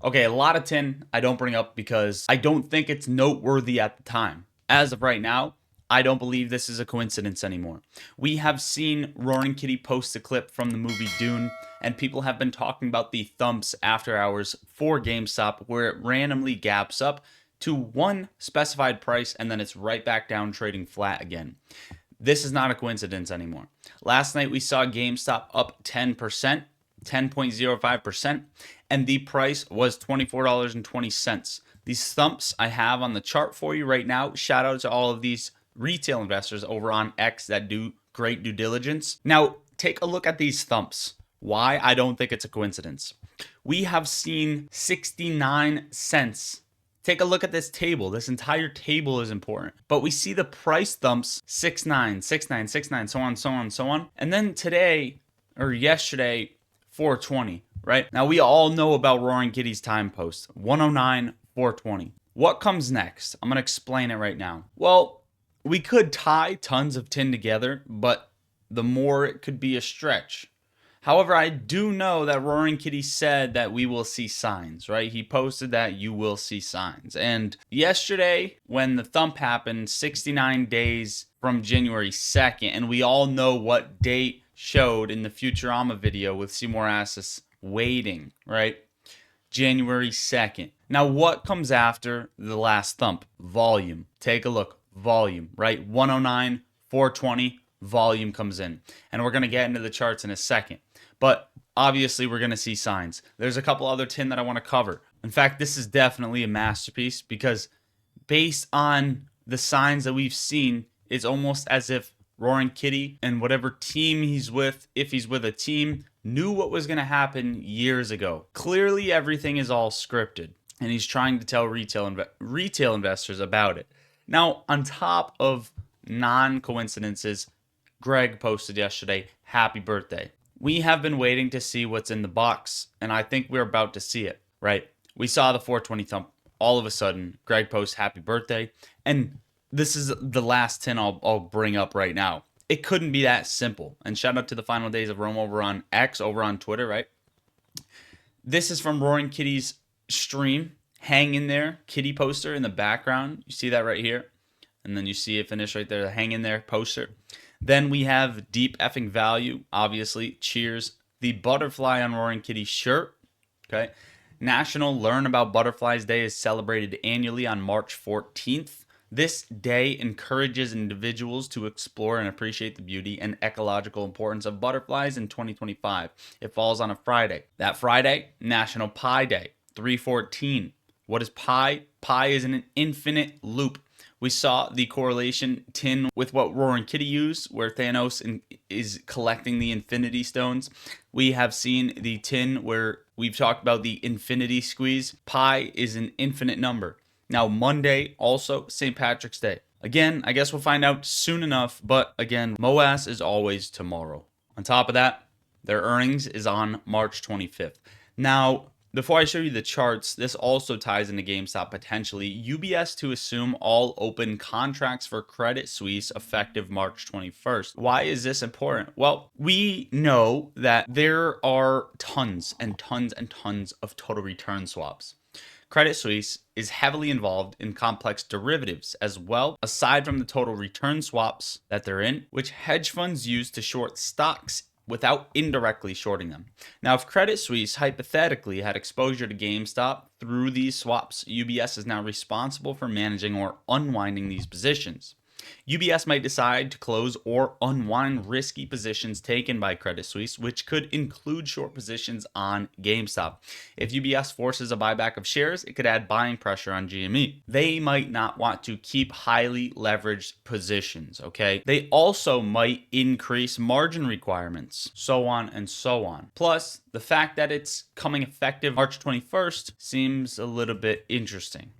Okay, a lot of tin I don't bring up because I don't think it's noteworthy at the time. As of right now, I don't believe this is a coincidence anymore. We have seen Roaring Kitty post a clip from the movie Dune, and people have been talking about the Thumps after hours for GameStop, where it randomly gaps up to one specified price and then it's right back down trading flat again. This is not a coincidence anymore. Last night we saw GameStop up 10%, 10.05%, and the price was $24.20. These thumps I have on the chart for you right now. Shout out to all of these retail investors over on X that do great due diligence. Now, take a look at these thumps. Why? I don't think it's a coincidence. We have seen 69 cents. Take a look at this table. This entire table is important. But we see the price thumps 6.9, 6.9, 6.9, so on, so on, so on. And then today, or yesterday, 420, right? Now we all know about Roaring Kitty's time post, 109, 420. What comes next? I'm going to explain it right now. Well, we could tie tons of tin together, but the more it could be a stretch. However, I do know that Roaring Kitty said that we will see signs, right? He posted that you will see signs. And yesterday, when the thump happened, 69 days from January 2nd, and we all know what date showed in the Futurama video with Seymour Assis waiting, right? January 2nd. Now, what comes after the last thump? Volume. Take a look. Volume, right? 109, 420, volume comes in. And we're going to get into the charts in a second. But obviously, we're going to see signs. There's a couple other tin that I want to cover. In fact, this is definitely a masterpiece because based on the signs that we've seen, it's almost as if Roaring Kitty and whatever team he's with, if he's with a team, knew what was going to happen years ago. Clearly, everything is all scripted, and he's trying to tell retail investors about it. Now, on top of non-coincidences, Greg posted yesterday, happy birthday. We have been waiting to see what's in the box, and I think we're about to see it, right? We saw the 420 thump. All of a sudden, Greg posts happy birthday, and this is the last tin I'll bring up right now. It couldn't be that simple. And shout out to the final days of Rome over on X, over on Twitter, right? This is from Roaring Kitty's stream. Hang in there, kitty poster in the background. You see that right here? And then you see it finish right there, the hang in there poster. Then we have deep effing value, obviously. Cheers. The butterfly on Roaring Kitty's shirt. Okay. National Learn About Butterflies Day is celebrated annually on March 14th. This day encourages individuals to explore and appreciate the beauty and ecological importance of butterflies in 2025. It falls on a Friday. That Friday, National Pie Day, 314. What is pi? Pi is an infinite loop. We saw the correlation tin with what Roaring Kitty used, where Thanos is collecting the Infinity Stones. We have seen the tin where we've talked about the Infinity Squeeze. Pi is an infinite number. Now, Monday, also St. Patrick's Day. Again, I guess we'll find out soon enough, but again, MOAS is always tomorrow. On top of that, their earnings is on March 25th. Now, before I show you the charts, this also ties into GameStop potentially. UBS to assume all open contracts for Credit Suisse effective March 21st. Why is this important? Well, we know that there are tons and tons and tons of total return swaps. Credit Suisse is heavily involved in complex derivatives as well, aside from the total return swaps that they're in, which hedge funds use to short stocks without indirectly shorting them. Now, if Credit Suisse hypothetically had exposure to GameStop through these swaps, UBS is now responsible for managing or unwinding these positions. UBS might decide to close or unwind risky positions taken by Credit Suisse, which could include short positions on GameStop. If UBS forces a buyback of shares, it could add buying pressure on GME. They might not want to keep highly leveraged positions, okay? They also might increase margin requirements, so on and so on. Plus, the fact that it's coming effective March 21st seems a little bit interesting.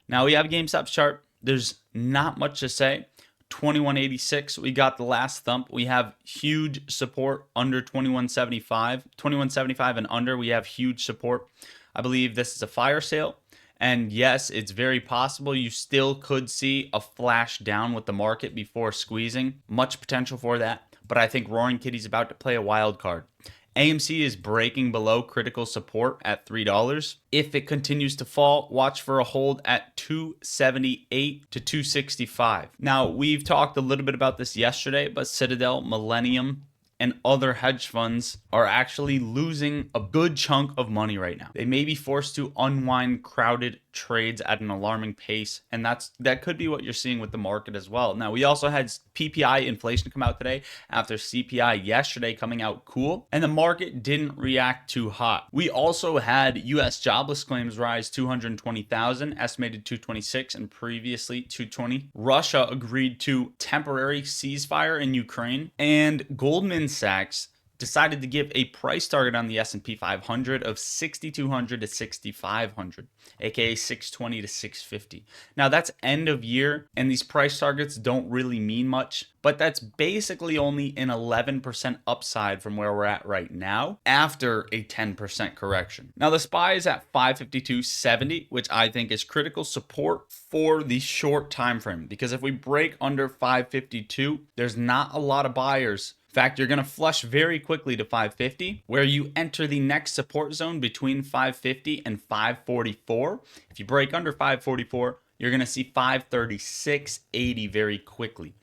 Now we have GameStop's chart. There's not much to say. 2186, we got the last thump. We have huge support under 2175. 2175 and under, we have huge support. I believe this is a fire sale. And yes, it's very possible you still could see a flash down with the market before squeezing. Much potential for that. But I think Roaring Kitty's about to play a wild card. AMC is breaking below critical support at $3. If it continues to fall, watch for a hold at 278 to 265. Now, we've talked a little bit about this yesterday, but Citadel, Millennium, and other hedge funds are actually losing a good chunk of money right now. They may be forced to unwind crowded trades at an alarming pace, and that could be what you're seeing with the market as well. Now, we also had PPI inflation come out today after CPI yesterday coming out cool, and the market didn't react too hot. We also had US jobless claims rise 220,000, estimated 226 and previously 220. Russia agreed to temporary ceasefire in Ukraine, and Goldman Sachs decided to give a price target on the S&P 500 of 6,200 to 6,500, aka 620 to 650. Now that's end of year, and these price targets don't really mean much, but that's basically only an 11% upside from where we're at right now after a 10% correction. Now the SPY is at 552.70, which I think is critical support for the short time frame, because if we break under 552, there's not a lot of buyers. In fact, you're going to flush very quickly to 550, where you enter the next support zone between 550 and 544. If you break under 544, you're going to see 536.80 very quickly.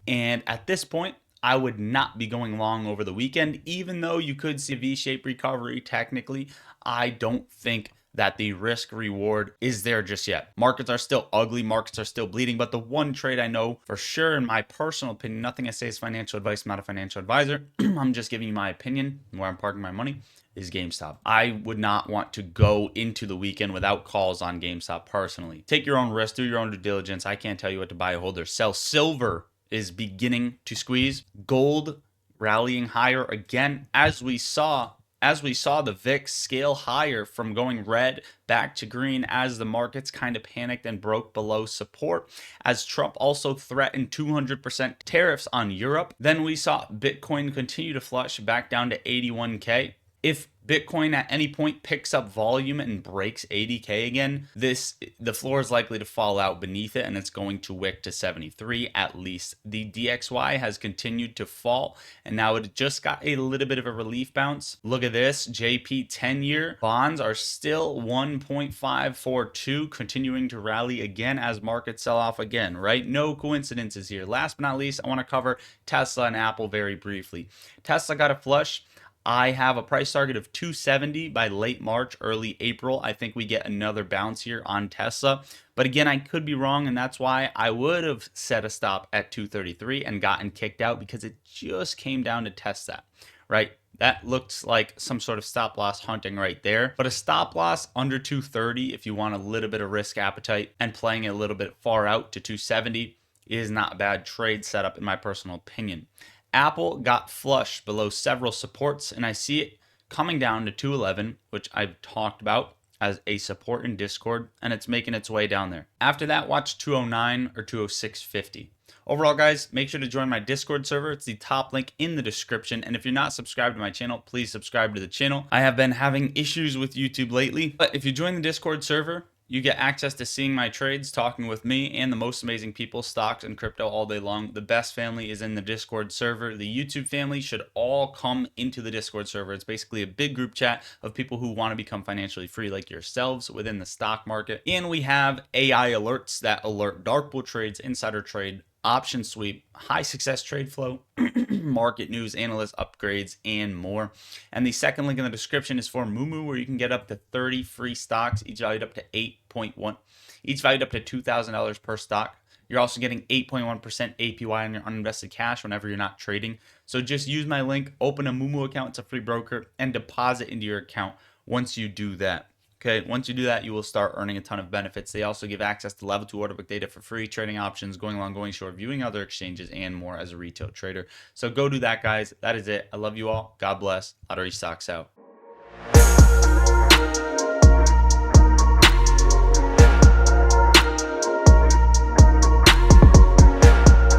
And at this point, I would not be going long over the weekend, even though you could see a V-shaped recovery technically. I don't think that the risk reward is there just yet. Markets are still ugly, markets are still bleeding, but the one trade I know for sure, in my personal opinion, nothing I say is financial advice, I'm not a financial advisor, I'm just giving you my opinion and where I'm parking my money, is GameStop. I would not want to go into the weekend without calls on GameStop personally. Take your own risk, do your own due diligence. I can't tell you what to buy, hold, or sell. Silver is beginning to squeeze. Gold rallying higher again, as we saw the VIX scale higher from going red back to green as the markets kind of panicked and broke below support, as Trump also threatened 200% tariffs on Europe. Then we saw Bitcoin continue to flush back down to 81K. If Bitcoin at any point picks up volume and breaks 80K again, the floor is likely to fall out beneath it, and it's going to wick to 73 at least. The DXY has continued to fall, and now it just got a little bit of a relief bounce. Look at this. JP 10-year bonds are still 1.542, continuing to rally again as markets sell off again, right? No coincidences here. Last but not least, I want to cover Tesla and Apple very briefly. Tesla got a flush. I have a price target of 270 by late March, early April. I think we get another bounce here on Tesla. But again, I could be wrong, and that's why I would have set a stop at 233 and gotten kicked out, because it just came down to test that, right? That looks like some sort of stop loss hunting right there. But a stop loss under 230, if you want a little bit of risk appetite and playing it a little bit far out to 270, is not a bad trade setup in my personal opinion. Apple got flush below several supports, and I see it coming down to 211, which I've talked about as a support in Discord, and it's making its way down there. After that, watch 209 or 206.50. Overall, guys, make sure to join my Discord server. It's the top link in the description. And if you're not subscribed to my channel, please subscribe to the channel. I have been having issues with YouTube lately, but if you join the Discord server, you get access to seeing my trades, talking with me, and the most amazing people, stocks and crypto all day long. The best family is in the Discord server. The YouTube family should all come into the Discord server. It's basically a big group chat of people who want to become financially free like yourselves within the stock market. And we have AI alerts that alert dark pool trades, insider trade, option sweep, high success trade flow, market news, analyst upgrades, and more. And the second link in the description is for Moomoo, where you can get up to 30 free stocks, each valued up to 8.1, each valued up to $2,000 per stock. You're also getting 8.1% APY on your uninvested cash whenever you're not trading. So just use my link, open a Moomoo account, it's a free broker, and deposit into your account once you do that. Okay, once you do that, you will start earning a ton of benefits. They also give access to level 2 order book data for free, trading options, going long, going short, viewing other exchanges, and more as a retail trader. So go do that, guys. That is it. I love you all. God bless. Lottery stocks out.